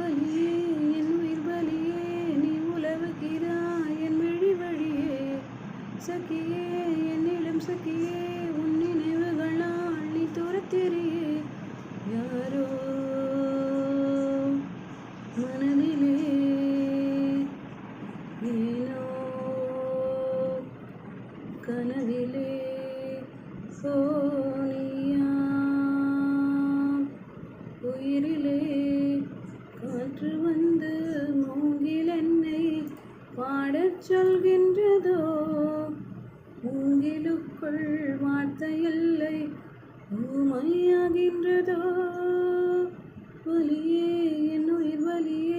வலியே என் உயிர் வலியே நீ உலவுகிறாய் என் விழி வழியே சகியே என்னிடம் சகியே உன் நினைவுகளால் நீ துரத்தெறியே யாரோ மனதிலே ஏனோ கனவிலே சோனியா உயிரிலே காற்று வந்து மூங்கில் என்னை பாடச் சொல்கின்றதோ மூங்கிலுக்குள் வார்த்தை இல்லை ஊமையாகின்றதோ வலியே என் உயிர் வலியே